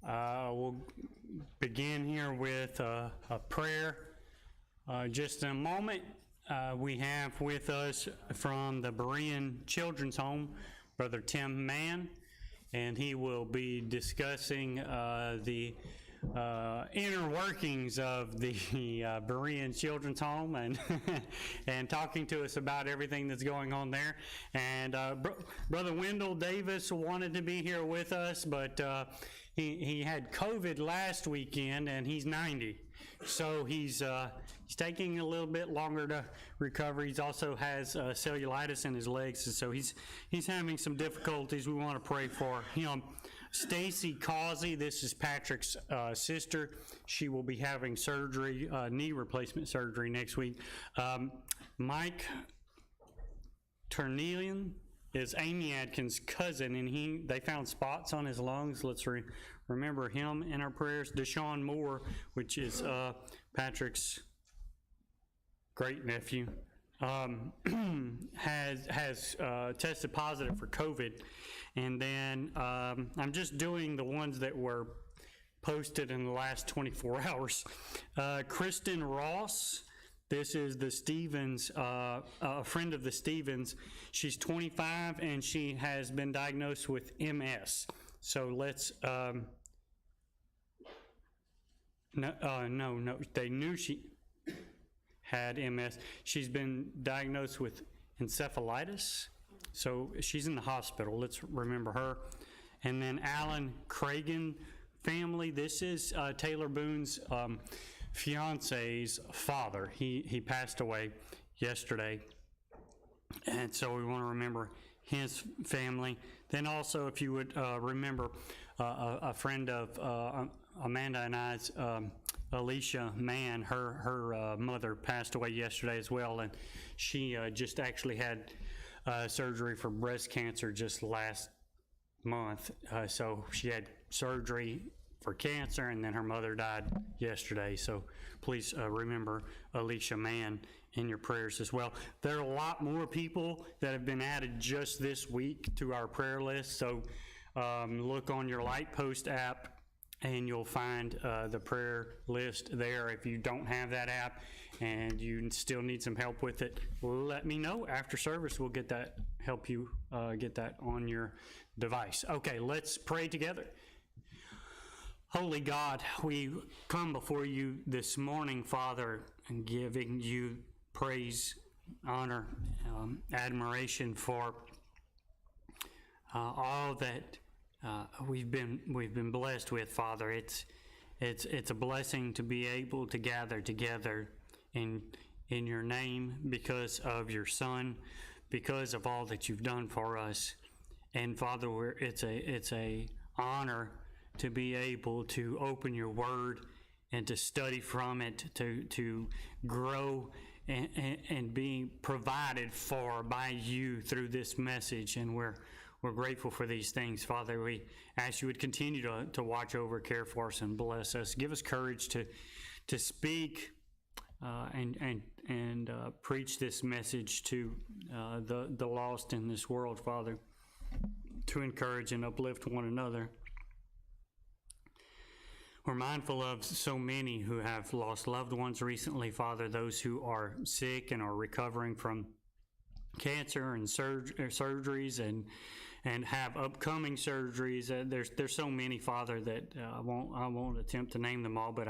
We'll begin here with a prayer. Just in a moment, we have with us from the Berean Children's Home, Brother Tim Mann, and he will be discussing the inner workings of the Berean Children's Home and and talking to us about everything that's going on there. And Brother Wendell Davis wanted to be here with us, but he had COVID last weekend, and he's 90, so he's taking a little bit longer to recover. He also has cellulitis in his legs, and so he's having some difficulties. We want to pray for him. Stacy Causey, this is Patrick's sister. She will be having surgery, knee replacement surgery next week. Mike Ternelian is Amy Adkins' cousin, and they found spots on his lungs. Let's remember him in our prayers. Deshaun Moore, which is Patrick's great nephew, has tested positive for COVID. And then I'm just doing the ones that were posted in the last 24 hours. Kristen Ross, this is the Stevens, a friend of the Stevens. She's 25 and she has been diagnosed with MS. So let's, no, they knew she had MS. She's been diagnosed with encephalitis. So she's in the hospital. Let's remember her. And then Alan Cragen family. This is Taylor Boone's fiance's father. He passed away yesterday. And so we want to remember his family. Then also, if you would remember a friend of Amanda and I's, Alicia Mann, her mother passed away yesterday as well. And she just actually had surgery for breast cancer just last month. So she had surgery for cancer, and then her mother died yesterday. So please remember Alicia Mann in your prayers as well. There are a lot more people that have been added just this week to our prayer list. So look on your Lightpost app and you'll find the prayer list there. If you don't have that app and you still need some help with it, let me know after service. We'll help you get that on your device. Okay, let's pray together. Holy God, we come before you this morning, Father, and giving you praise, honor, admiration for all that we've been blessed with, Father. It's a blessing to be able to gather together in your name because of your Son, because of all that you've done for us. And Father, it's a honor to be able to open your word and to study from it, to grow and be provided for by you through this message. And we're grateful for these things, Father. We ask you would continue to watch over, care for us, and bless us. Give us courage to speak and preach this message to the lost in this world, Father, to encourage and uplift one another. We're mindful of so many who have lost loved ones recently, Father, those who are sick and are recovering from cancer and surgeries and have upcoming surgeries. There's so many, Father, that I won't attempt to name them all, but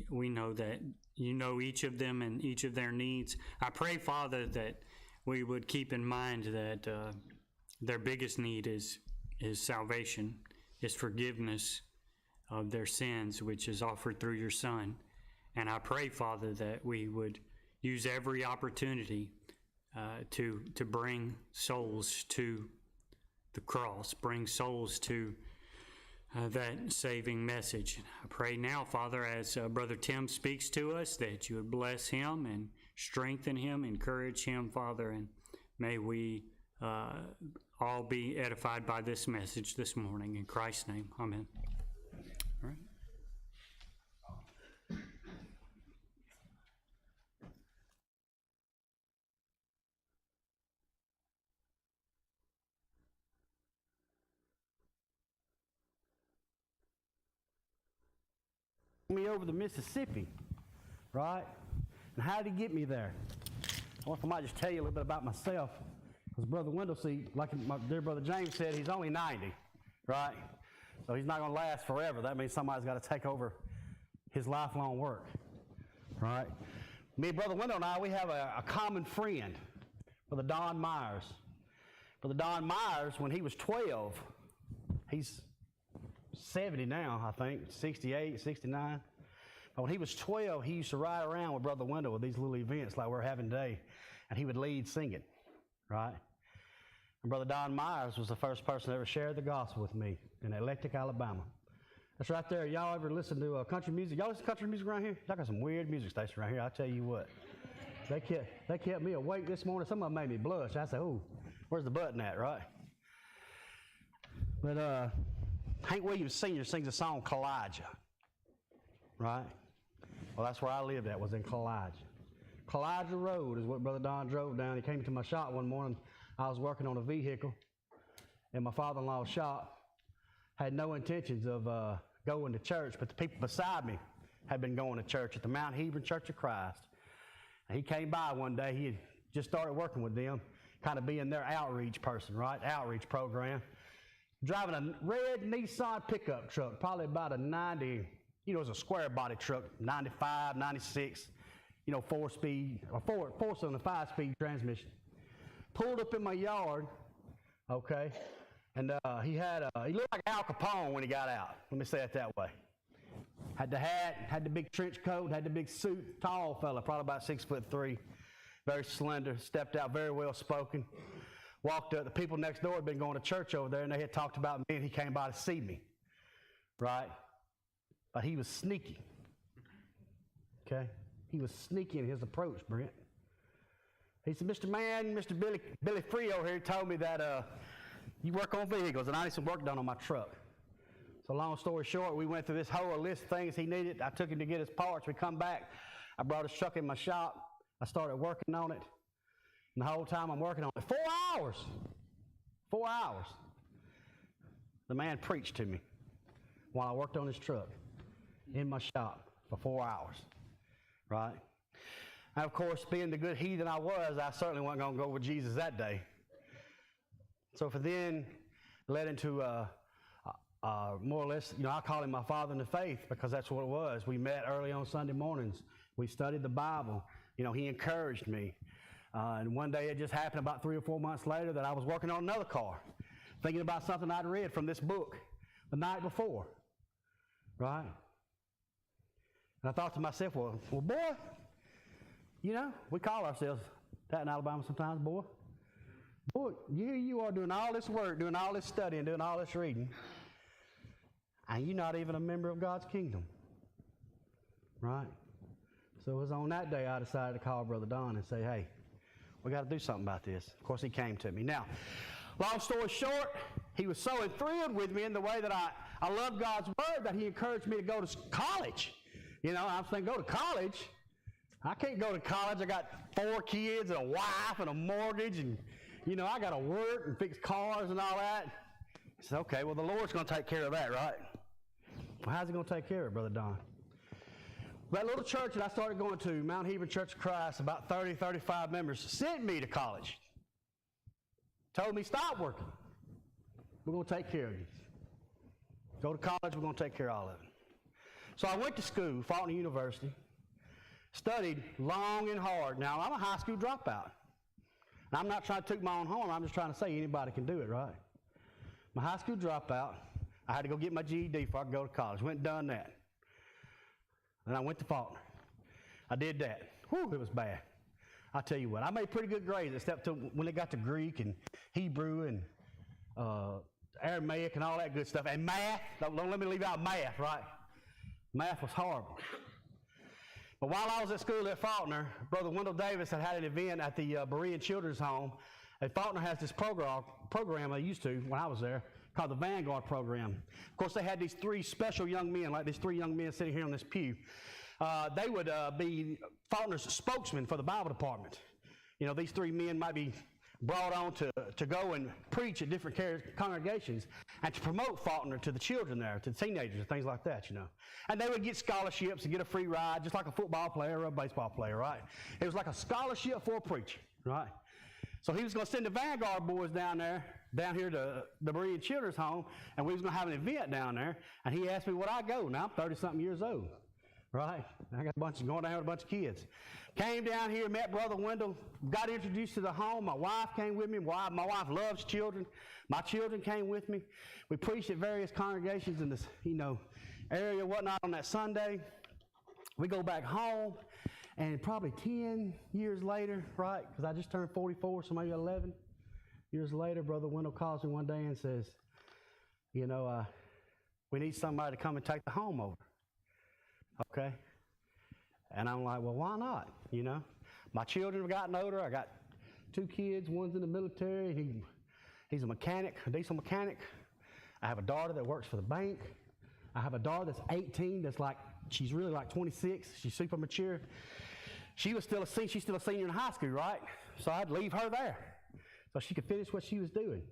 we know that you know each of them and each of their needs. I pray, Father, that we would keep in mind that their biggest need is salvation, is forgiveness of their sins, which is offered through your Son. And I pray, Father, that we would use every opportunity to bring souls to the cross, bring souls to that saving message. I pray now, Father, as Brother Tim speaks to us, that you would bless him and strengthen him, encourage him, Father, and may we all be edified by this message this morning. In Christ's name, amen. All right. me over to Mississippi, right? And how did he get me there? I wonder if I might just tell you a little bit about myself. Because Brother Wendell, see, like my dear brother James said, he's only 90, right? So he's not going to last forever. That means somebody's got to take over his lifelong work, right? Me, Brother Wendell, and I, we have a common friend, Brother Don Myers. Brother Don Myers, when he was 12, he's 70 now, I think, 68, 69. But when he was 12, he used to ride around with Brother Wendell with these little events like we're having today, and he would lead singing, right? And Brother Don Myers was the first person that ever shared the gospel with me in Electric, Alabama. That's right there. Y'all ever listen to country music? Y'all listen to country music around here? Y'all got some weird music stations around here, I'll tell you what. They kept me awake this morning. Some of them made me blush. I said, oh, where's the button at, right? But Hank Williams Sr. sings a song, Kalijah, right? Well, that's where I lived at, was in Kalijah. Kalijah Road is what Brother Don drove down. He came to my shop one morning. I was working on a vehicle in my father-in-law's shop. Had no intentions of going to church, but the people beside me had been going to church at the Mount Hebron Church of Christ. And he came by one day. He had just started working with them, kind of being their outreach person, right? Outreach program. Driving a red Nissan pickup truck, probably about a 90, it was a square body truck, 95, 96, 4-speed, or four-cylinder, 5-speed transmission. Pulled up in my yard, okay, and he looked like Al Capone when he got out. Let me say it that way. Had the hat, had the big trench coat, had the big suit, tall fella, probably about 6'3", very slender, stepped out, very well spoken. Walked up, the people next door had been going to church over there, and they had talked about me, and he came by to see me, right? But he was sneaky, okay? He was sneaky in his approach, Brent. He said, Mr. Mann, Mr. Billy Frio here told me that you work on vehicles, and I need some work done on my truck. So long story short, we went through this whole list of things he needed. I took him to get his parts. We come back. I brought his truck in my shop. I started working on it. And the whole time I'm working on it, 4 hours. 4 hours. The man preached to me while I worked on his truck in my shop for 4 hours, right? And of course, being the good heathen I was, I certainly wasn't going to go with Jesus that day. So for then, led into more or less, I call him my father in the faith because that's what it was. We met early on Sunday mornings. We studied the Bible. He encouraged me. And one day it just happened about 3 or 4 months later that I was working on another car, thinking about something I'd read from this book the night before, right? And I thought to myself, well, boy, we call ourselves that in Alabama sometimes, boy. Boy, you are doing all this work, doing all this studying, doing all this reading, and you're not even a member of God's kingdom, right? So it was on that day I decided to call Brother Don and say, hey, we got to do something about this. Of course, he came to me. Now, long story short, he was so enthralled with me in the way that I love God's word that he encouraged me to go to college. I was thinking, go to college? I can't go to college. I got 4 kids and a wife and a mortgage and, I got to work and fix cars and all that. I said, okay, well, the Lord's going to take care of that, right? Well, how's he going to take care of it, Brother Don? That little church that I started going to, Mount Hebron Church of Christ, about 30, 35 members, sent me to college. Told me, stop working. We're going to take care of you. Go to college, we're going to take care of all of it. So I went to school, Faulkner University, studied long and hard. Now, I'm a high school dropout. And I'm not trying to toot my own horn. I'm just trying to say anybody can do it, right? I'm a high school dropout. I had to go get my GED before I could go to college. Went and done that. And I went to Faulkner. I did that. Whew, it was bad. I'll tell you what, I made pretty good grades, except when it got to Greek and Hebrew and Aramaic and all that good stuff. And math, don't let me leave out math, right? Math was horrible. But while I was at school at Faulkner, Brother Wendell Davis had an event at the Berean Children's Home. And Faulkner has this program they used to when I was there, called the Vanguard Program. Of course, they had these 3 special young men, like these 3 young men sitting here on this pew. They would be Faulkner's spokesman for the Bible department. These 3 men might be brought on to go and preach at different congregations and to promote Faulkner to the children there, to the teenagers and things like that, you know. And they would get scholarships and get a free ride, just like a football player or a baseball player, right? It was like a scholarship for a preacher, right? So he was going to send the Vanguard boys down here to the Berean Children's Home, and we was going to have an event down there, and he asked me would I go. Now, I'm 30-something years old, right? I got going down with a bunch of kids. Came down here, met Brother Wendell, got introduced to the home. My wife came with me. My wife loves children. My children came with me. We preached at various congregations in this, area and whatnot on that Sunday. We go back home, and probably 10 years later, right, because I just turned 44, so maybe 11 years later, Brother Wendell calls me one day and says, we need somebody to come and take the home over. Okay? And I'm like, well, why not? My children have gotten older. I got 2 kids. One's in the military. He's a mechanic, a diesel mechanic. I have a daughter that works for the bank. I have a daughter that's 18. She's really like 26. She's super mature. She's still a senior in high school, right? So I'd leave her there so she could finish what she was doing.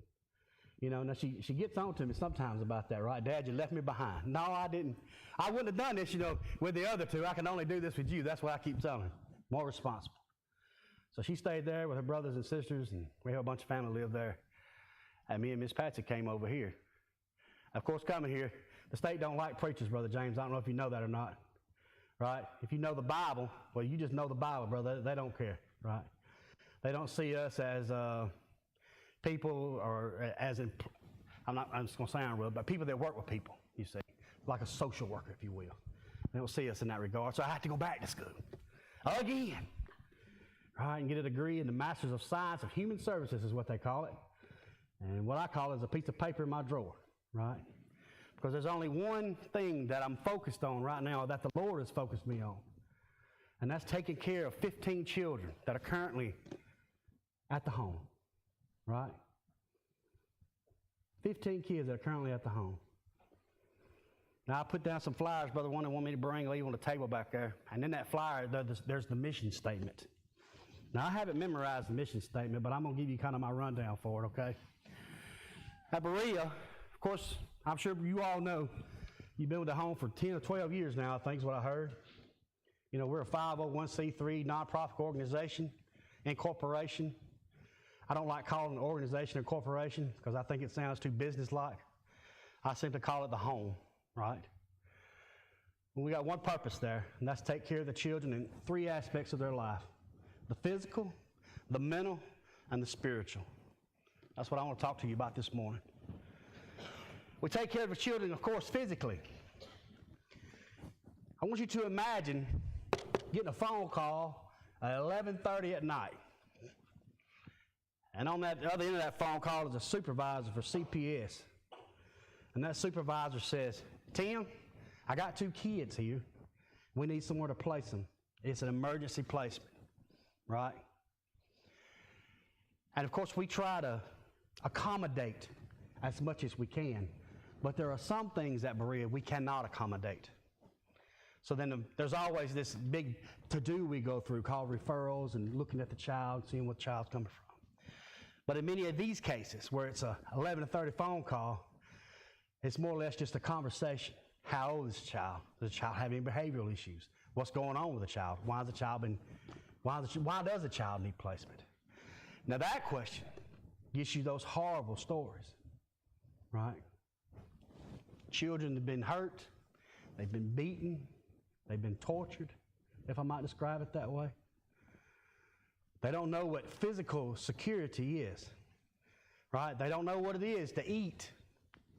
Now she gets on to me sometimes about that, right? Dad, you left me behind. No, I didn't. I wouldn't have done this, with the other 2. I can only do this with you. That's what I keep telling her. More responsible. So she stayed there with her brothers and sisters, and we have a bunch of family live there. And me and Miss Patsy came over here. Of course, coming here, the state don't like preachers, Brother James. I don't know if you know that or not, right? If you know the Bible, well, you just know the Bible, brother. They don't care, right? They don't see us as people or as in, I'm just going to sound rude, but people that work with people, you see, like a social worker, if you will. They don't see us in that regard, so I have to go back to school again, right, and get a degree in the Masters of Science of Human Services is what they call it. And what I call it is a piece of paper in my drawer, right? Because there's only one thing that I'm focused on right now that the Lord has focused me on, and that's taking care of 15 children that are currently at the home, right? 15 kids that are currently at the home. Now, I put down some flyers Brother Wanda wanted me to bring, leave on the table back there, and in that flyer, there's the mission statement. Now, I haven't memorized the mission statement, but I'm going to give you kind of my rundown for it, okay? At Berean, of course, I'm sure you all know, you've been with the home for 10 or 12 years now, I think is what I heard. We're a 501c3 nonprofit organization, incorporation. I don't like calling it an organization or corporation because I think it sounds too business-like. I simply call it the home, right? We got one purpose there, and that's to take care of the children in 3 aspects of their life: the physical, the mental, and the spiritual. That's what I want to talk to you about this morning. We take care of the children, of course, physically. I want you to imagine getting a phone call at 11:30 at night. And on that other end of that phone call is a supervisor for CPS. And that supervisor says, Tim, I got 2 kids here. We need somewhere to place them. It's an emergency placement, right? And of course, we try to accommodate as much as we can. But there are some things at Berean we cannot accommodate. So then there's always this big to-do we go through called referrals and looking at the child, seeing what the child's coming from. But in many of these cases where it's a 11:30 phone call, it's more or less just a conversation. How old is the child? Does the child have any behavioral issues? What's going on with the child? Why does the child need placement? Now that question gets you those horrible stories, right? Children have been hurt, they've been beaten, they've been tortured, if I might describe it that way. They don't know what physical security is, right? They don't know what it is to eat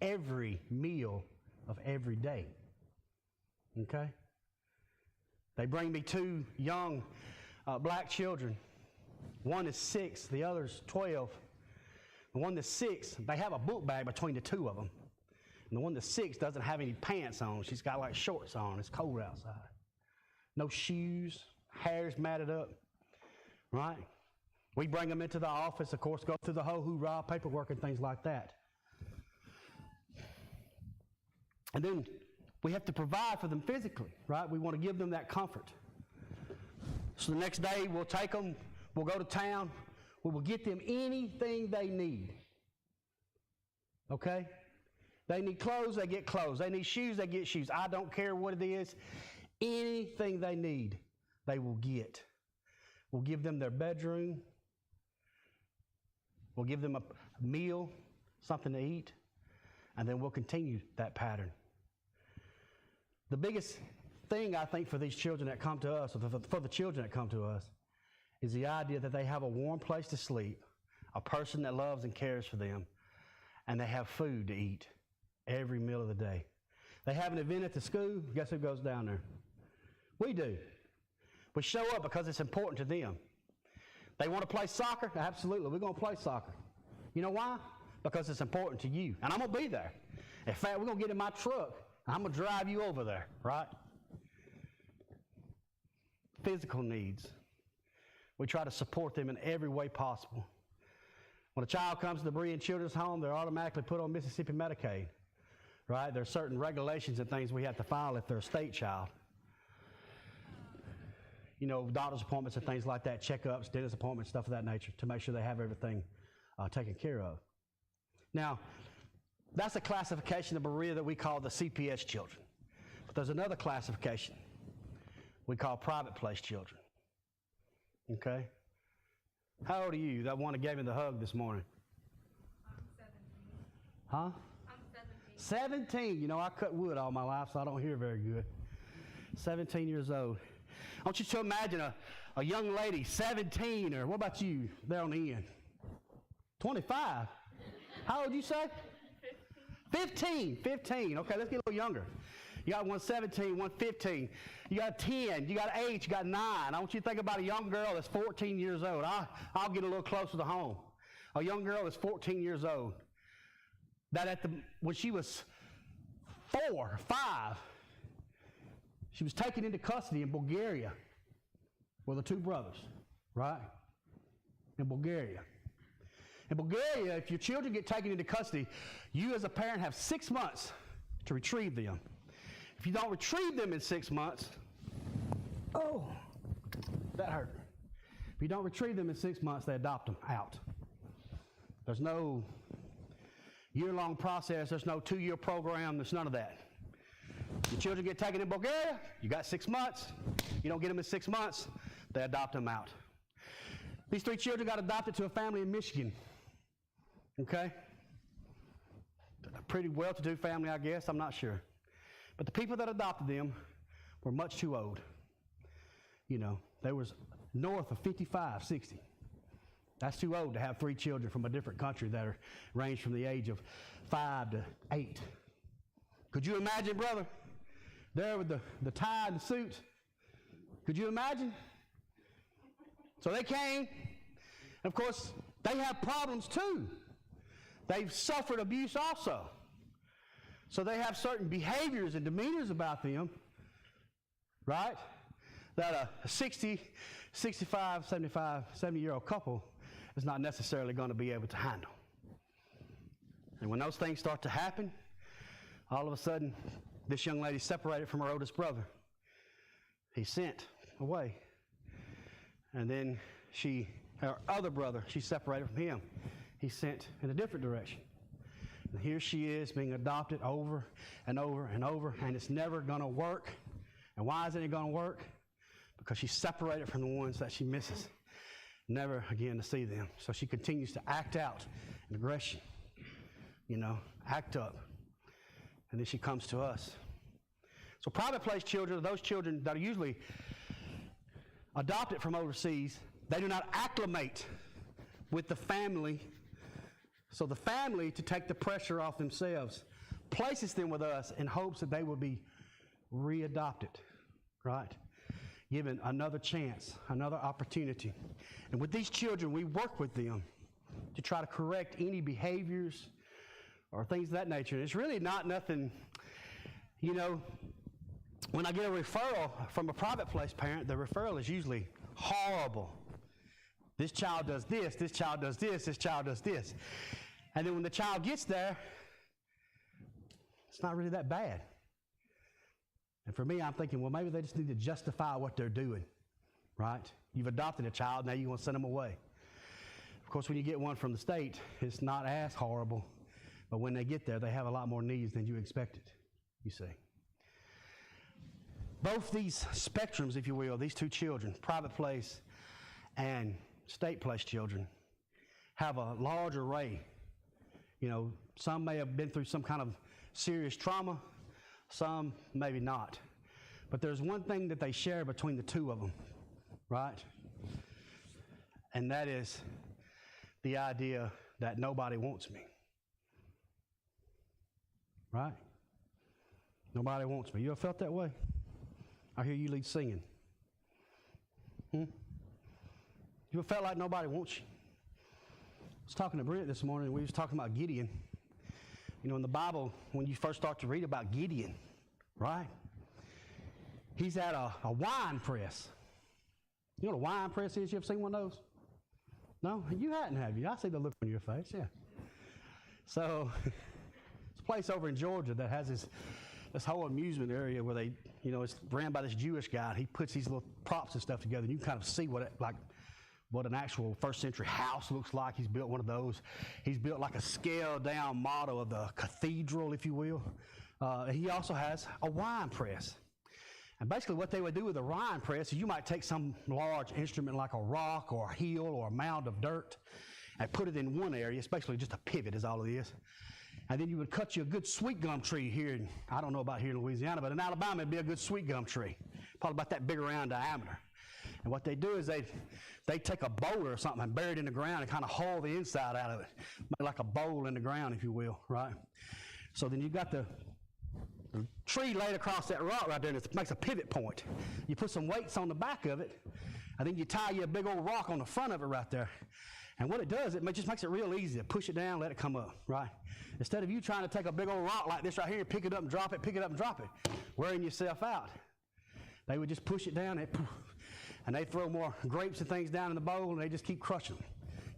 every meal of every day, okay? They bring me 2 young black children. One is 6, the other's 12. The one that's 6, they have a book bag between the 2 of them. And the one that's 6 doesn't have any pants on. She's got like shorts on. It's cold outside. No shoes, hair's matted up, right? We bring them into the office, of course, go through the whole hoorah, paperwork and things like that. And then we have to provide for them physically, right? We want to give them that comfort. So the next day we'll take them, we'll go to town, We will get them anything they need. Okay? They need clothes, they get clothes. They need shoes, they get shoes. I don't care what it is. Anything they need, they will get. We'll give them their bedroom. We'll give them a meal, something to eat, and then we'll continue that pattern. The biggest thing, I think, for these children that come to us, or for the children that come to us, is the idea that they have a warm place to sleep, a person that loves and cares for them, and they have food to eat every meal of the day. They have an event at the school, guess who goes down there? We do. We show up because it's important to them. They want to play soccer? Absolutely, we're going to play soccer. You know why? Because it's important to you, and I'm going to be there. In fact, we're going to get in my truck, and I'm going to drive you over there, right? Physical needs. We try to support them in every way possible. When a child comes to the Berean Children's Home, they're automatically put on Mississippi Medicaid, right? There are certain regulations and things we have to file if they're a state child. You know, doctor's appointments and things like that, checkups, dentist appointments, stuff of that nature, to make sure they have everything taken care of. Now, that's a classification of Berea that we call the CPS children. But there's another classification we call private place children. Okay? How old are you? That one that gave me the hug this morning. I'm 17. Huh? I'm 17. 17. You know, I cut wood all my life, so I don't hear very good. 17 years old. I want you to imagine a young lady, 17, or what about you there on the end? 25. How old you say? 15. 15. Okay, let's get a little younger. You got one 17, one 15. You got 10, you got 8, you got 9. I want you to think about a young girl that's 14 years old. I'll get a little closer to home. A young girl that's 14 years old. That when she was 4, 5, she was taken into custody in Bulgaria with the two brothers, right? In Bulgaria. In Bulgaria, if your children get taken into custody, you as a parent have 6 months to retrieve them. If you don't retrieve them in 6 months, oh, that hurt. If you don't retrieve them in 6 months, they adopt them out. There's no year-long process. There's no 2-year program. There's none of that. Your children get taken in Bulgaria, you got 6 months. You don't get them in 6 months, they adopt them out. These 3 children got adopted to a family in Michigan. Okay? A pretty well-to-do family, I guess. I'm not sure. But the people that adopted them were much too old. You know, they was north of 55, 60. That's too old to have 3 children from a different country that are range from the age of 5 to 8. Could you imagine, brother, there with the tie and the suit? Could you imagine? So they came, and of course, they have problems too. They've suffered abuse also. So they have certain behaviors and demeanors about them, right, that a 60, 65, 75, 70-year-old couple is not necessarily going to be able to handle. And when those things start to happen, all of a sudden, this young lady separated from her oldest brother. He's sent away. And then her other brother, she separated from him. He's sent in a different direction. And here she is being adopted over and over and over, and it's never going to work. And why isn't it going to work? Because she's separated from the ones that she misses. Never again to see them. So she continues to act out in aggression, act up. And then she comes to us. So private place children are those children that are usually adopted from overseas. They do not acclimate with the family. So the family, to take the pressure off themselves, places them with us in hopes that they will be readopted, right? Given another chance, another opportunity. And with these children, we work with them to try to correct any behaviors or things of that nature. It's really not nothing, when I get a referral from a private place parent, the referral is usually horrible. This child does this, this child does this, this child does this. And then when the child gets there, it's not really that bad. And for me, I'm thinking, well, maybe they just need to justify what they're doing, right? You've adopted a child, now you want to send them away. course, when you get one from the state, it's not as horrible, but when they get there, they have a lot more needs than you expected, you see. Both these spectrums, if you will, these two children, private place and state place children, have a large array. You know, some may have been through some kind of serious trauma, some maybe not. But there's one thing that they share between the two of them, right? And that is the idea that nobody wants me, right? Nobody wants me. You ever felt that way? I hear you lead singing. You ever felt like nobody wants you? I was talking to Brent this morning, and we was talking about Gideon. You know, in the Bible, when you first start to read about Gideon, right? He's at a wine press. You know what a wine press is? You ever seen one of those? No? You hadn't, have you? I see the look on your face, yeah. So, it's a place over in Georgia that has this whole amusement area where they, you know, it's ran by this Jewish guy, and he puts these little props and stuff together, and you can kind of see what an actual first century house looks like. He's built one of those. He's built like a scaled down model of the cathedral, if you will. He also has a wine press. And basically what they would do with a wine press is you might take some large instrument like a rock or a hill or a mound of dirt and put it in one area. It's basically just a pivot is all it is. And then you would cut you a good sweet gum tree here. I don't know about here in Louisiana, but in Alabama it'd be a good sweet gum tree. Probably about that big around diameter. And what they do is they take a boulder or something and bury it in the ground and kind of haul the inside out of it. Make like a bowl in the ground, if you will, right? So then you've got the tree laid across that rock right there, and it makes a pivot point. You put some weights on the back of it, and then you tie you a big old rock on the front of it right there. And what it does, it just makes it real easy to push it down, let it come up, right? Instead of you trying to take a big old rock like this right here, pick it up and drop it, pick it up and drop it, wearing yourself out, they would just push it down, and they throw more grapes and things down in the bowl, and they just keep crushing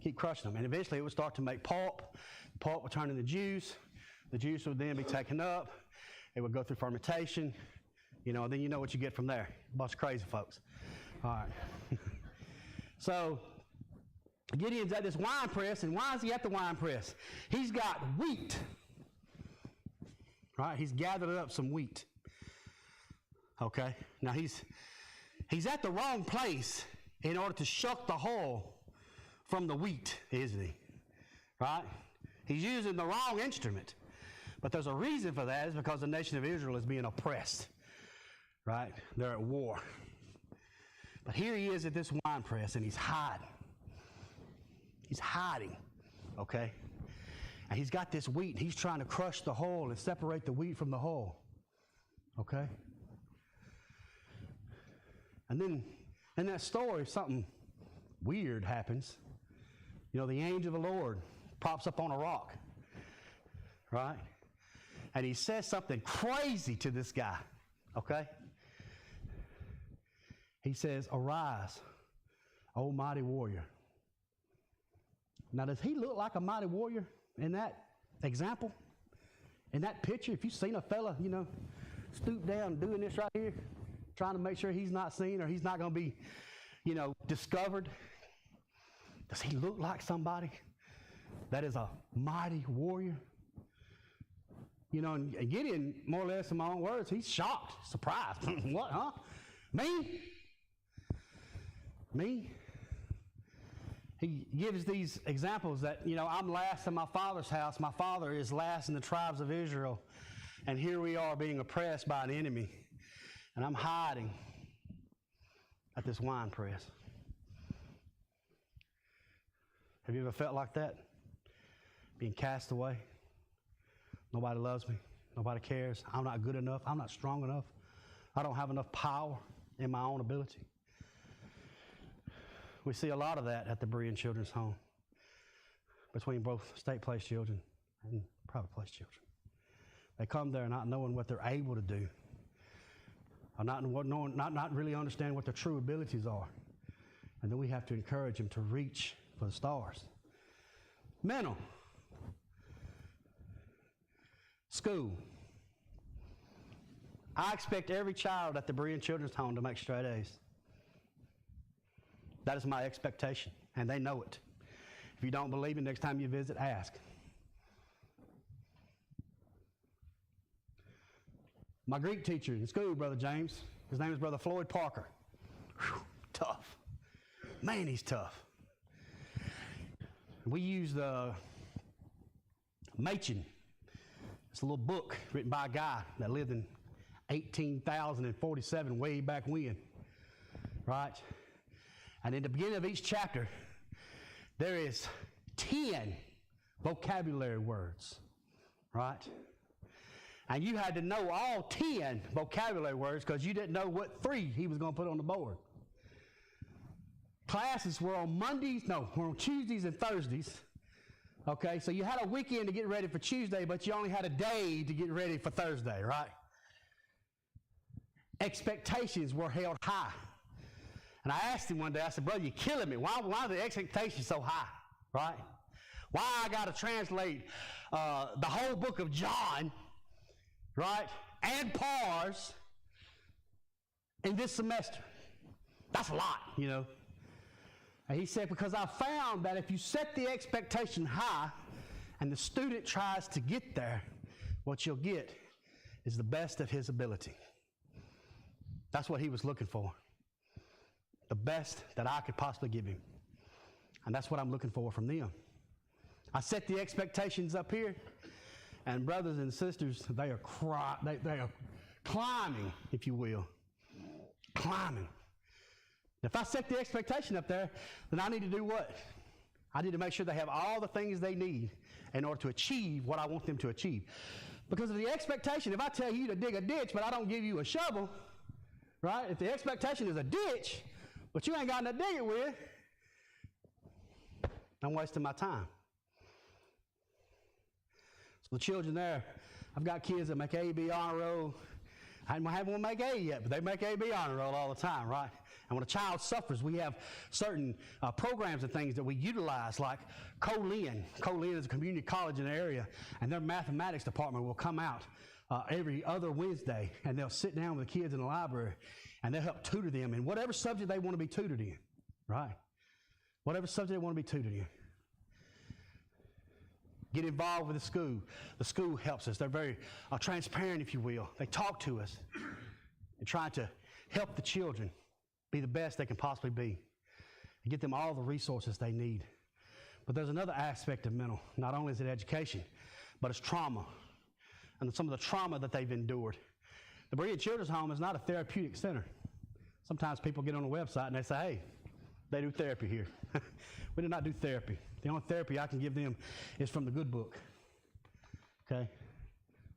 them. And eventually it would start to make pulp. The pulp would turn into juice. The juice would then be taken up. It would go through fermentation, you know, and then you know what you get from there. A bunch of crazy folks. All right. So Gideon's at this wine press, and why is he at the wine press? He's got wheat, right? He's gathered up some wheat. Okay. Now he's at the wrong place in order to shuck the hull from the wheat, isn't he? Right? He's using the wrong instrument. But there's a reason for that. It's because the nation of Israel is being oppressed, right? They're at war. But here he is at this wine press, and he's hiding. He's hiding, okay? And he's got this wheat, and he's trying to crush the hull and separate the wheat from the hull, okay? And then in that story, something weird happens. You know, the angel of the Lord pops up on a rock, right? And he says something crazy to this guy, okay? He says, "Arise, O mighty warrior." Now, does he look like a mighty warrior in that example? In that picture, if you've seen a fella, you know, stoop down doing this right here, trying to make sure he's not seen or he's not going to be, you know, discovered, does he look like somebody that is a mighty warrior? You know, and Gideon, more or less in my own words, he's shocked, surprised. What, huh? Me? Me? He gives these examples that, you know, I'm last in my father's house. My father is last in the tribes of Israel. And here we are being oppressed by an enemy. And I'm hiding at this wine press. Have you ever felt like that? Being cast away? Nobody loves me. Nobody cares. I'm not good enough. I'm not strong enough. I don't have enough power in my own ability. We see a lot of that at the Berean Children's Home between both state place children and private place children. They come there not knowing what they're able to do, or not really understanding what their true abilities are. And then we have to encourage them to reach for the stars. Mental. School. I expect every child at the Berean Children's Home to make straight A's. That is my expectation, and they know it. If you don't believe me, next time you visit, ask. My Greek teacher in school, Brother James, his name is Brother Floyd Parker. Whew, tough. Man, he's tough. We used Machen. It's a little book written by a guy that lived in 18,047, way back when, right? And in the beginning of each chapter, there is 10 vocabulary words, right? And you had to know all 10 vocabulary words because you didn't know what 3 he was going to put on the board. Classes were on were on Tuesdays and Thursdays. Okay, so you had a weekend to get ready for Tuesday, but you only had a day to get ready for Thursday, right? Expectations were held high. And I asked him one day, I said, brother, you're killing me. Why are the expectations so high, right? Why I got to translate the whole book of John, right, and pars in this semester? That's a lot, you know. And he said, because I found that if you set the expectation high and the student tries to get there, what you'll get is the best of his ability. That's what he was looking for. The best that I could possibly give him. And that's what I'm looking for from them. I set the expectations up here, and brothers and sisters, they are climbing, if you will. Climbing. If I set the expectation up there, then I need to do what? I need to make sure they have all the things they need in order to achieve what I want them to achieve. Because of the expectation, if I tell you to dig a ditch, but I don't give you a shovel, right? If the expectation is a ditch, but you ain't got nothing to dig it with, I'm wasting my time. So the children there, I've got kids that make A, B honor roll. I haven't one make A yet, but they make A, B honor roll all the time, right? And when a child suffers, we have certain programs and things that we utilize, like Co-Lin. Co-Lin is a community college in the area, and their mathematics department will come out every other Wednesday, and they'll sit down with the kids in the library, and they'll help tutor them in whatever subject they want to be tutored in, right? Whatever subject they want to be tutored in. Get involved with the school. The school helps us. They're very transparent, if you will. They talk to us and try to help the children be the best they can possibly be and get them all the resources they need. But there's another aspect of mental. Not only is it education, but it's trauma and some of the trauma that they've endured. The Berean Children's Home is not a therapeutic center. Sometimes people get on the website and they say, hey, they do therapy here. We do not do therapy. The only therapy I can give them is from the good book. Okay?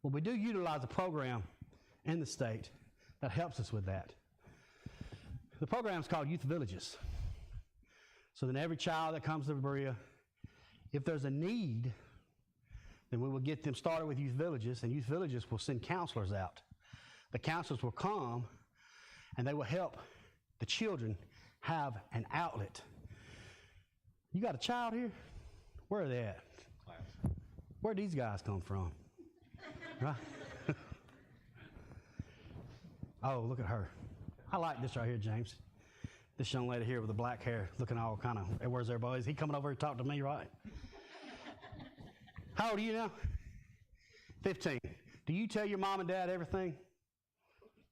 Well, we do utilize a program in the state that helps us with that. The program is called Youth Villages. So then every child that comes to Berea, if there's a need, then we will get them started with Youth Villages, and Youth Villages will send counselors out. The counselors will come, and they will help the children have an outlet. You got a child here? Where are they at? Class. Where these guys come from? Right? Oh, look at her. I like this right here, James. This young lady here with the black hair, looking all kind of, where's everybody? Is he coming over here to talk to me, right? How old are you now? 15. Do you tell your mom and dad everything?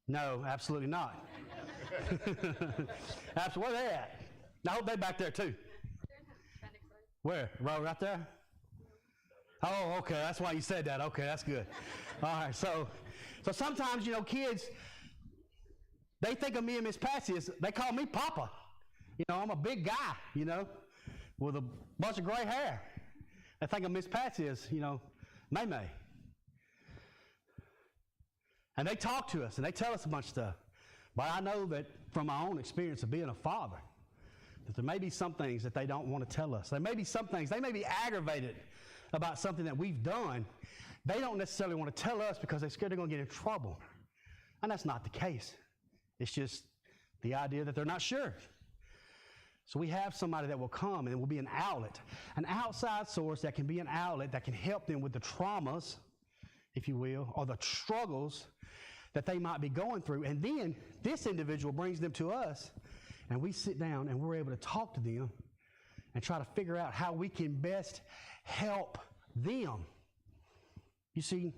No, absolutely not. Absolutely. Where they at? I hope they back there too. Where? Right there? Oh, okay. That's why you said that. Okay, that's good. All right. So sometimes, kids, they think of me and Miss Patsy as, they call me Papa. I'm a big guy, with a bunch of gray hair. They think of Miss Patsy as, May May. And they talk to us and they tell us a bunch of stuff. But I know that from my own experience of being a father, that there may be some things that they don't want to tell us. There may be some things, they may be aggravated about something that we've done. They don't necessarily want to tell us because they're scared they're going to get in trouble. And that's not the case. It's just the idea that they're not sure. So we have somebody that will come and will be an outlet, an outside source that can be an outlet that can help them with the traumas, if you will, or the struggles that they might be going through. And then this individual brings them to us, and we sit down and we're able to talk to them and try to figure out how we can best help them. You see,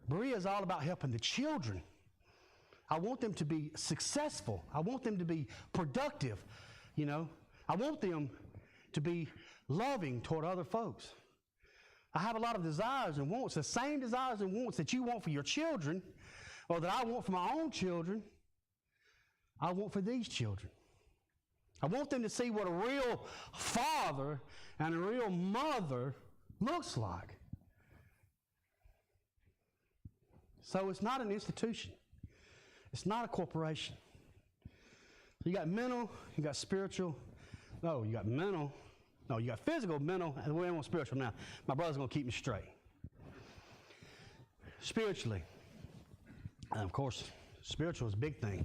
Berea is all about helping the children. I want them to be successful. I want them to be productive. You know, I want them to be loving toward other folks. I have a lot of desires and wants, the same desires and wants that you want for your children, or that I want for my own children, I want for these children. I want them to see what a real father and a real mother looks like. So it's not an institution. It's not a corporation. You got mental, you got spiritual. No, you got mental. No, you got physical, mental, and we're on spiritual now. My brother's going to keep me straight. Spiritually, and of course, spiritual is a big thing.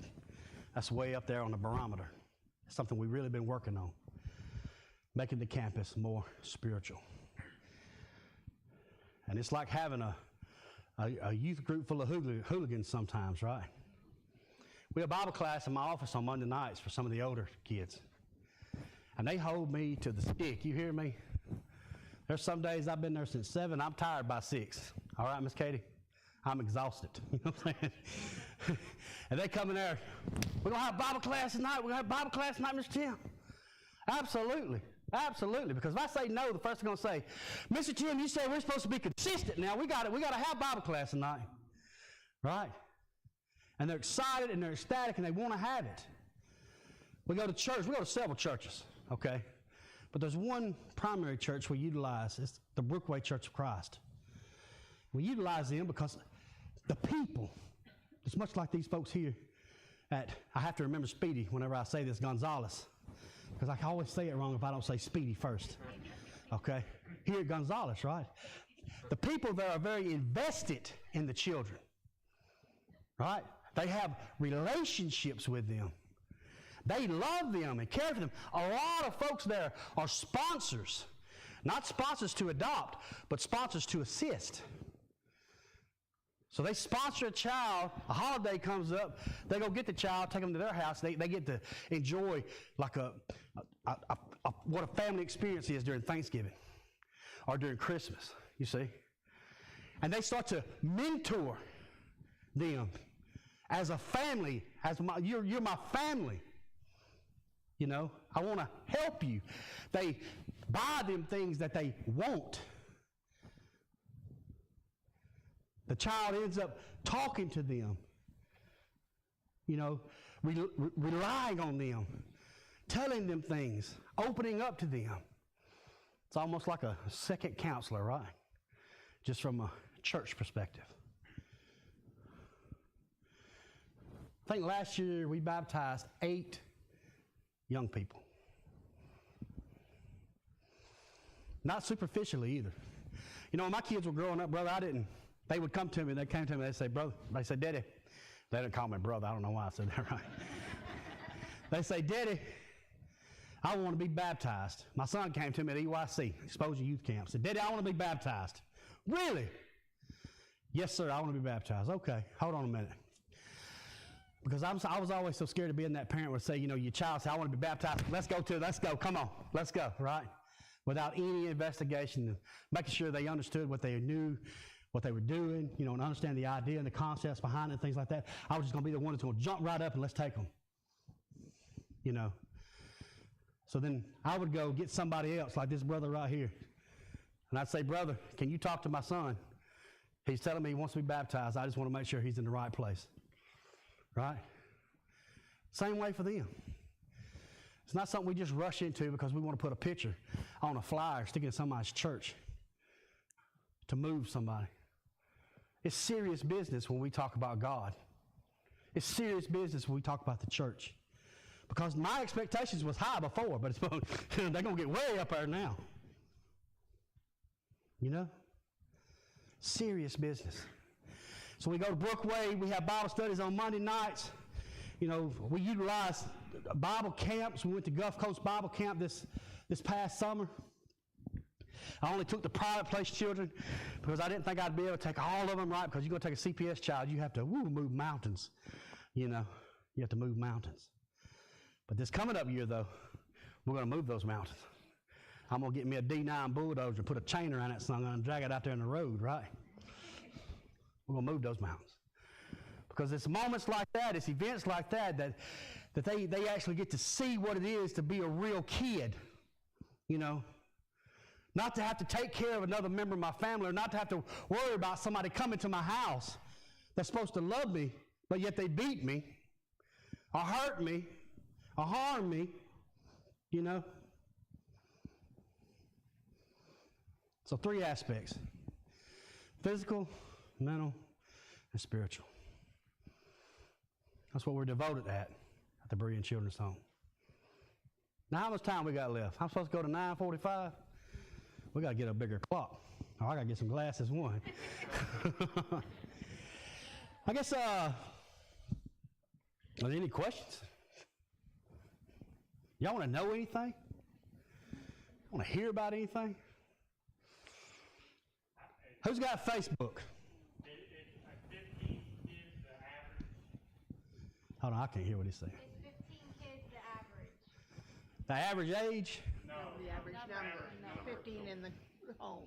That's way up there on the barometer. It's something we've really been working on, making the campus more spiritual. And it's like having a youth group full of hooligans sometimes, right? We have Bible class in my office on Monday nights for some of the older kids. And they hold me to the stick. You hear me? There's some days I've been there since 7. I'm tired by 6. All right, Miss Katie? I'm exhausted. You know what I'm saying? And they come in there, we're going to have Bible class tonight. We're going to have Bible class tonight, Mr. Tim. Absolutely. Absolutely. Because if I say no, the first thing I'm going to say, Mr. Tim, you said we're supposed to be consistent now. We got to have Bible class tonight. Right? And they're excited and they're ecstatic and they want to have it. We go to church. We go to several churches, okay? But there's one primary church we utilize. It's the Brookway Church of Christ. We utilize them because the people, it's much like these folks here at, I have to remember Speedy whenever I say this, Gonzales, because I can always say it wrong if I don't say Speedy first, okay? Here at Gonzales, right? The people there are very invested in the children, right? They have relationships with them. They love them and care for them. A lot of folks there are sponsors. Not sponsors to adopt, but sponsors to assist. So they sponsor a child, a holiday comes up, they go get the child, take them to their house, they get to enjoy like what a family experience is during Thanksgiving or during Christmas, you see. And they start to mentor them as a family, you're my family. You know, I want to help you. They buy them things that they want. The child ends up talking to them, you know, relying on them, telling them things, opening up to them. It's almost like a second counselor, right? Just from a church perspective. I think last year we baptized 8 young people. Not superficially either. You know, when my kids were growing up, brother, they would come to me, they'd say, brother, they said, Daddy, they didn't call me brother, I don't know why I said that right. They say, Daddy, I want to be baptized. My son came to me at EYC, Exposure Youth Camp, said, Daddy, I want to be baptized. Really? Yes, sir, I want to be baptized. Okay, hold on a minute. Because I was always so scared of being that parent would say, you know, your child say, I want to be baptized. Let's go, come on, let's go, right? Without any investigation, making sure they understood what they knew, what they were doing, you know, and understand the idea and the concepts behind it and things like that. I was just going to be the one that's going to jump right up and let's take them, you know. So then I would go get somebody else, like this brother right here. And I'd say, brother, can you talk to my son? He's telling me he wants to be baptized. I just want to make sure he's in the right place. Right? Same way for them. It's not something we just rush into because we want to put a picture on a flyer, stick it in somebody's church to move somebody. It's serious business when we talk about God. It's serious business when we talk about the church. Because my expectations was high before, but they're going to get way up there now. You know? Serious business. So we go to Brookway, we have Bible studies on Monday nights. You know, we utilize Bible camps. We went to Gulf Coast Bible Camp this past summer. I only took the private place children because I didn't think I'd be able to take all of them, right? Because you're going to take a CPS child, you have to move mountains. You know, you have to move mountains. But this coming up year, though, we're going to move those mountains. I'm going to get me a D9 bulldozer and put a chain around that son and drag it out there in the road, right? We're going to move those mountains. Because it's moments like that, it's events like that they actually get to see what it is to be a real kid, you know. Not to have to take care of another member of my family, or not to have to worry about somebody coming to my house that's supposed to love me, but yet they beat me, or hurt me, or harm me, you know. So 3 aspects: physical, mental, and spiritual. That's what we're devoted at the Berean Children's Home. Now, how much time we got left? I'm supposed to go to 9:45. We got to get a bigger clock. Oh, I got to get some glasses, one. I guess, are there any questions? Y'all want to know anything? Want to hear about anything? Who's got Facebook? 15 is the average. Hold on, I can't hear what he's saying. It's 15 kids the average. The average age? No, the average number. 15 in the home.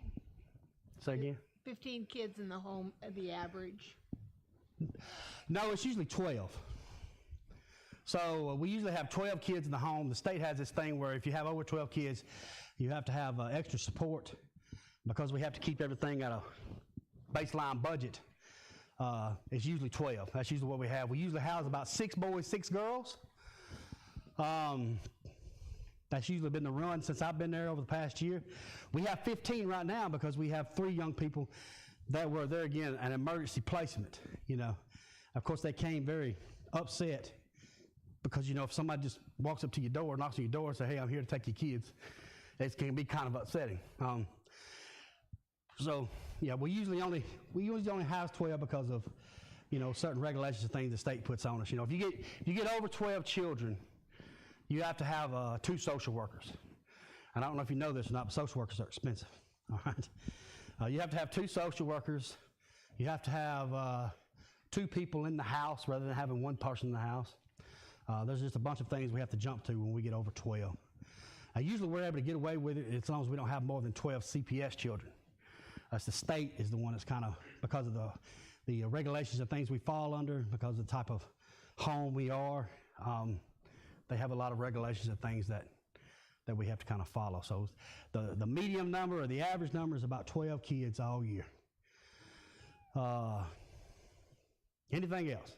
Say again? 15 kids in the home, the average. No, it's usually 12. So we usually have 12 kids in the home. The state has this thing where if you have over 12 kids, you have to have extra support because we have to keep everything at a baseline budget. It's usually 12. That's usually what we have. We usually house about 6 boys, 6 girls. That's usually been the run since I've been there over the past year. We have 15 right now because we have 3 young people that were there again, an emergency placement, you know. Of course, they came very upset because, you know, if somebody just walks up to your door, knocks on your door and says, hey, I'm here to take your kids, it can be kind of upsetting. So, yeah, we usually only house 12 because of, you know, certain regulations and things the state puts on us. You know, if you get over 12 children, you have to have 2 social workers. And I don't know if you know this or not, but social workers are expensive. All right. You have to have 2 social workers. You have to have 2 people in the house rather than having 1 person in the house. There's just a bunch of things we have to jump to when we get over 12. Usually we're able to get away with it as long as we don't have more than 12 CPS children. The state is the one that's kind of, because of the regulations and things we fall under, because of the type of home we are, they have a lot of regulations and things that we have to kind of follow. So the medium number or the average number is about 12 kids all year. Anything else?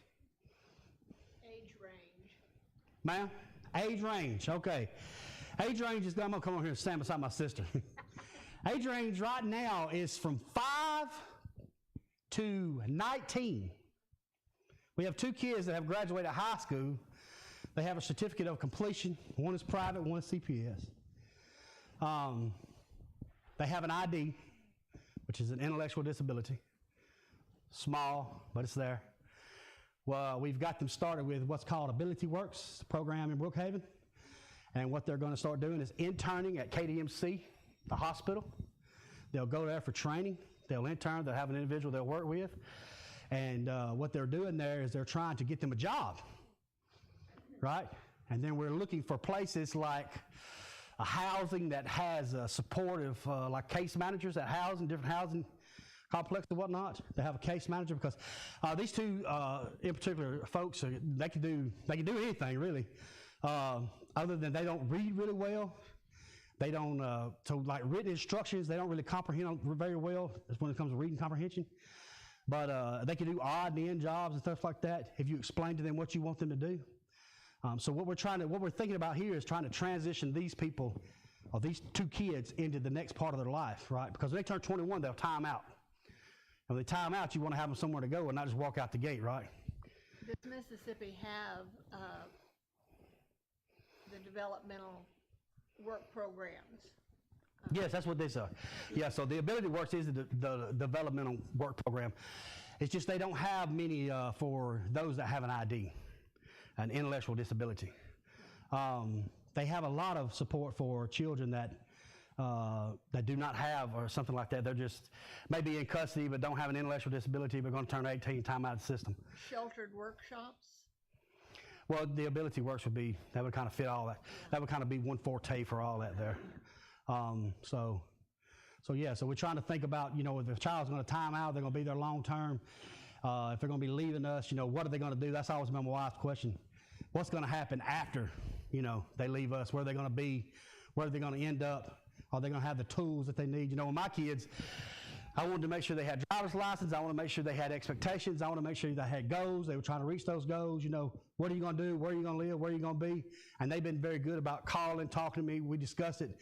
Age range. Ma'am? Age range, okay. Age range is, I'm gonna come over here and stand beside my sister. Age range right now is from 5 to 19. We have 2 kids that have graduated high school. They have a certificate of completion. One is private, one is CPS. They have an ID, which is an intellectual disability. Small, but it's there. Well, we've got them started with what's called Ability Works program in Brookhaven. And what they're going to start doing is interning at KDMC, the hospital. They'll go there for training. They'll intern. They'll have an individual they'll work with. And what they're doing there is they're trying to get them a job. Right? And then we're looking for places like a housing that has supportive, like case managers that house in different housing complexes and whatnot. They have a case manager because these 2 in particular folks, they can do anything really, other than they don't read really well. They don't, so like written instructions, they don't really comprehend very well when it comes to reading comprehension. But they can do odd and end jobs and stuff like that if you explain to them what you want them to do. So what we're thinking about here is trying to transition these people, or these 2 kids, into the next part of their life, right? Because when they turn 21, they'll time out. And when they time out, you want to have them somewhere to go and not just walk out the gate, right? Does Mississippi have the developmental work programs? Yes, that's what these are. Yeah, so the Ability Works is the developmental work program. It's just they don't have many for those that have an ID, an intellectual disability. They have a lot of support for children that do not have or something like that. They're just maybe in custody but don't have an intellectual disability but going to turn 18, time out of the system. Sheltered workshops? Well, the Ability Works would be, that would kind of fit all that. That would kind of be one forte for all that there. So we're trying to think about, if the child's going to time out, they're going to be there long term. If they're going to be leaving us, what are they going to do? That's always been my wife's question. What's going to happen after, they leave us? Where are they going to be? Where are they going to end up? Are they going to have the tools that they need? With my kids, I wanted to make sure they had driver's license. I want to make sure they had expectations. I want to make sure they had goals. They were trying to reach those goals. What are you going to do? Where are you going to live? Where are you going to be? And they've been very good about calling, talking to me. We discussed it.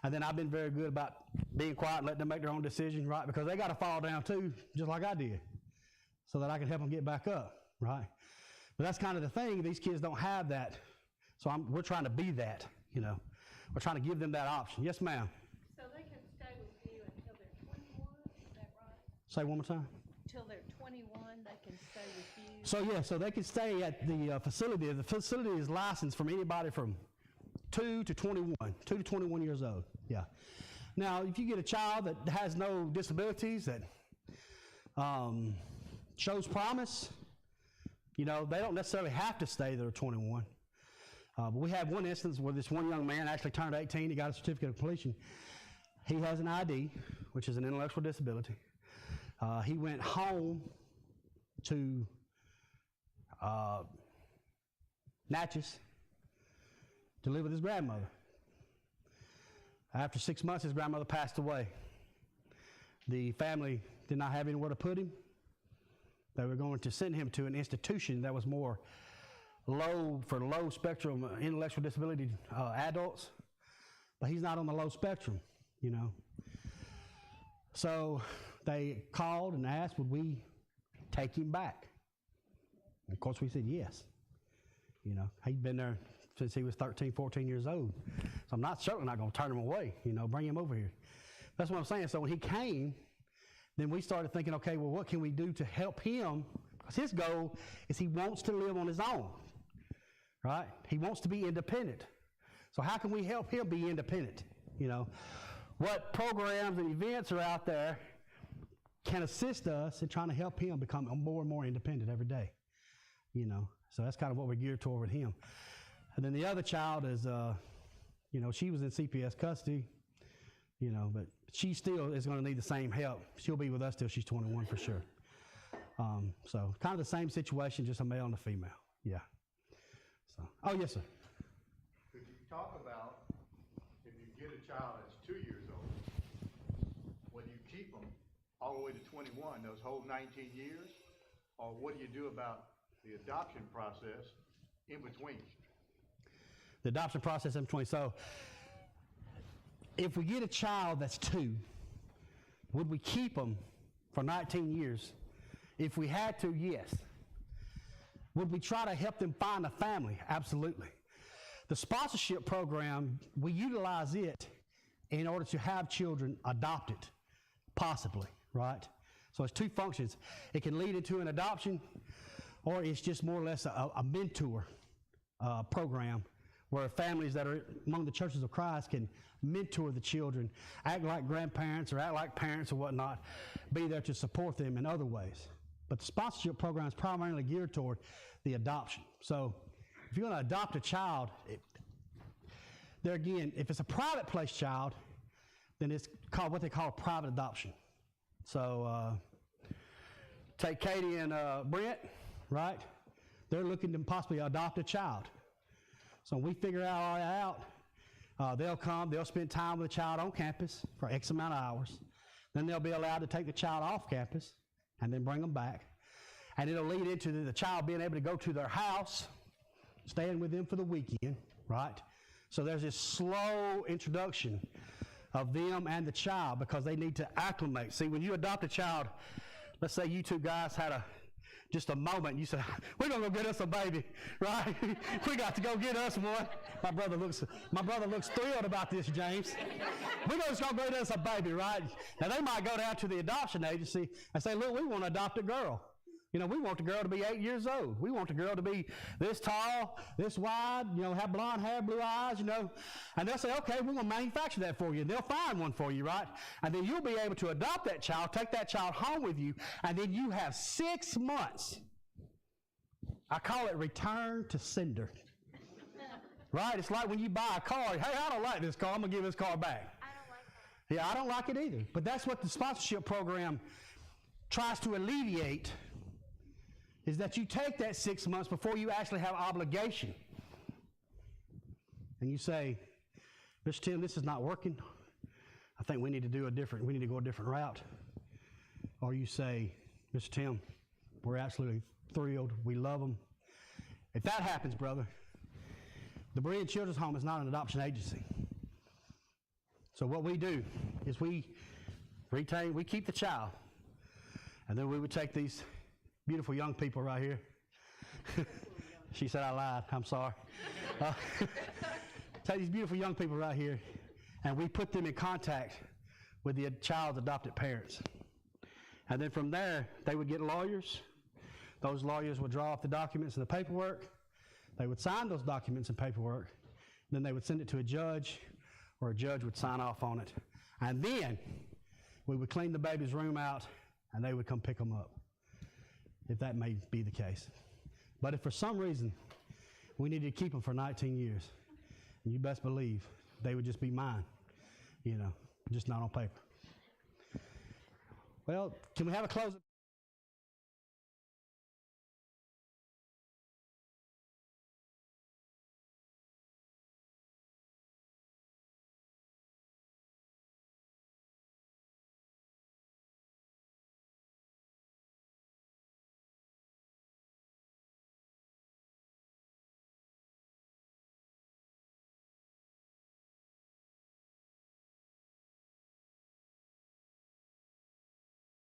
And then I've been very good about being quiet and letting them make their own decision, right? Because they got to fall down too, just like I did, so that I can help them get back up, right? But that's kind of the thing. These kids don't have that. So we're trying to be that, We're trying to give them that option. Yes, ma'am. So they can stay with you until they're 21, is that right? Say one more time. Till they're 21, they can stay with you? So they can stay at the facility. The facility is licensed from anybody from 2 to 21 years old. Yeah. Now, if you get a child that has no disabilities, that shows promise, they don't necessarily have to stay there 21. But we have one instance where this one young man actually turned 18. He got a certificate of completion. He has an ID, which is an intellectual disability. He went home to Natchez to live with his grandmother. After 6 months, his grandmother passed away. The family did not have anywhere to put him. They were going to send him to an institution that was more low spectrum intellectual disability adults, but he's not on the low spectrum, So they called and asked, would we take him back? And of course, we said yes. He'd been there since he was 13, 14 years old. So I'm certainly not going to turn him away, bring him over here. That's what I'm saying. So when he came, then we started thinking, okay, well, what can we do to help him? Because his goal is he wants to live on his own, right? He wants to be independent. So how can we help him be independent? What programs and events are out there can assist us in trying to help him become more and more independent every day, So that's kind of what we're geared toward with him. And then the other child is, she was in CPS custody, but she still is going to need the same help. She'll be with us till she's 21 for sure. So kind of the same situation, just a male and a female. Yeah. So, oh, yes, sir. Could you talk about if you get a child that's 2 years old, when you keep them all the way to 21, those whole 19 years, or what do you do about the adoption process in between? The adoption process in between. So if we get a child that's 2, would we keep them for 19 years? If we had to, yes. Would we try to help them find a family? Absolutely. The sponsorship program, we utilize it in order to have children adopted, possibly, right? So it's 2 functions. It can lead into an adoption, or it's just more or less a mentor program where families that are among the churches of Christ can mentor the children, act like grandparents or act like parents or whatnot, be there to support them in other ways. But the sponsorship program is primarily geared toward the adoption. So if you're going to adopt a child, there again, if it's a private place child, then it's called what they call a private adoption. So take Katie and Brent, right? They're looking to possibly adopt a child. So when we figure all that out, they'll come, they'll spend time with the child on campus for X amount of hours. Then they'll be allowed to take the child off campus and then bring them back. And it'll lead into the child being able to go to their house, staying with them for the weekend, right? So there's this slow introduction of them and the child because they need to acclimate. See, when you adopt a child, let's say you 2 guys had just a moment, you said, we're going to go get us a baby, right? We got to go get us one. My brother looks thrilled about this, James. We're just going to go get us a baby, right? Now, they might go down to the adoption agency and say, look, we want to adopt a girl. We want the girl to be 8 years old. We want the girl to be this tall, this wide, have blonde hair, blue eyes, And they'll say, okay, we're going to manufacture that for you. And they'll find one for you, right? And then you'll be able to adopt that child, take that child home with you, and then you have 6 months. I call it return to sender. Right? It's like when you buy a car. Hey, I don't like this car. I'm going to give this car back. I Yeah, I don't like it either. But that's what the sponsorship program tries to alleviate, is that you take that 6 months before you actually have obligation. And you say, Mr. Tim, this is not working. I think we need to go a different route. Or you say, Mr. Tim, we're absolutely thrilled. We love them. If that happens, brother, the Berean Children's Home is not an adoption agency. So what we do is we keep the child, and then we would take these beautiful young people right here. She said I lied. I'm sorry. Take these beautiful young people right here, and we put them in contact with the child's adopted parents. And then from there, they would get lawyers. Those lawyers would draw up the documents and the paperwork. They would sign those documents and paperwork. Then they would send it to a judge, or a judge would sign off on it. And then we would clean the baby's room out, and they would come pick them up, if that may be the case. But if for some reason we needed to keep them for 19 years, and you best believe they would just be mine, just not on paper. Well, can we have a closing?